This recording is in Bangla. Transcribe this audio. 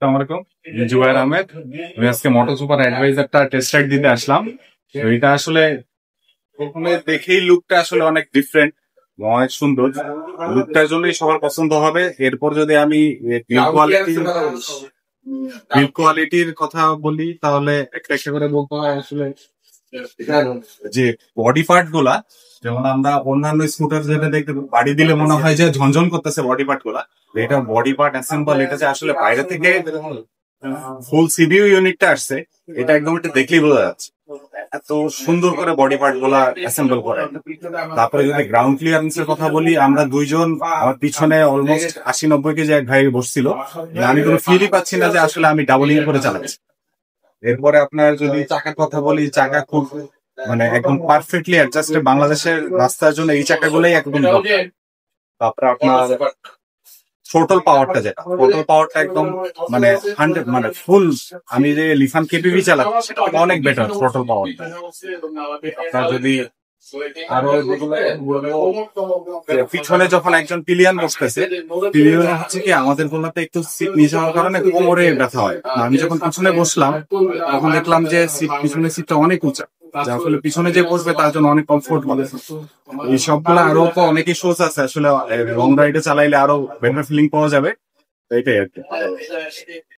আসসালামু আলাইকুম, আমি জুবায়ের আহমেদ। আমি আজকে মোটর সুপার অ্যাডভাইজারটা টেস্ট রাইড দিতে আসলাম। তো এটা আসলে প্রথমে দেখেই লুকটা আসলে অনেক ডিফারেন্ট, অনেক সুন্দর। লুকটার জন্যই সবার পছন্দ হবে। এরপর যদি আমি বিল্ড কোয়ালিটির কথা বলি, তাহলে একটা একটা করে বলতে হয় আসলে যে বডি পার্ট গুলা, যেমন আমরা অন্যান্য স্কুটার যেটা দেখতে বাড়ি দিলে মনে হয় যে ঝনঝন করতেছে বডি পার্ট গুলা, এটা বডি পার্ট অ্যাসেম্বল। এটা যে আসলে বাইরে থেকে ফুল সিবিইউ ইউনিটটা আসছে, এটা একদম এটা দেখলেই বোঝা যাচ্ছে এত সুন্দর করে বডি পার্ট গুলা অ্যাসেম্বল করে। তারপরে যদি গ্রাউন্ড ক্লিয়ারেন্স এর কথা বলি, আমরা দুইজন, আমার পিছনে অলমোস্ট 80-90 কেজি এক ভাই বসছিল। আমি কোনো ফিলই পাচ্ছি না যে আসলে আমি ডাবলিং করে চালাচ্ছি। এরপরে আপনার যদি চাকার কথা বলি, চাকা খুব মানে একদম পারফেক্টলি অ্যাডজাস্টেড। বাংলাদেশের রাস্তার জন্য এই চাকাগুলোই একদম। তারপরে আপনার টোটাল পাওয়ারটা একদম মানে 100, মানে ফুল। আমি যে লিফান কেপিভি চালাচ্ছি সেটা থেকে অনেক বেটার টোটাল পাওয়ারটা। আপনার যদি আরো পিছনে যখন একজন পিলিয়ন বসতেছে, পিলিয়নে হচ্ছে কি আমাদের গোলাতে একটু সিট নিচে হওয়ার কারণে কোমরে ব্যথা হয়। আমি যখন পিছনে বসলাম তখন দেখলাম যে পিছনের সিটটা অনেক উঁচা, যার ফলে পিছনে যে বসবে তার জন্য অনেক কমফোর্ট হবে। এই সবগুলো আরো তো অনেক ইস্যুস আছে আসলে, লং রাইডে চালাইলে আরো বেটার ফিলিং পাওয়া যাবে। তো এটাই আর কি।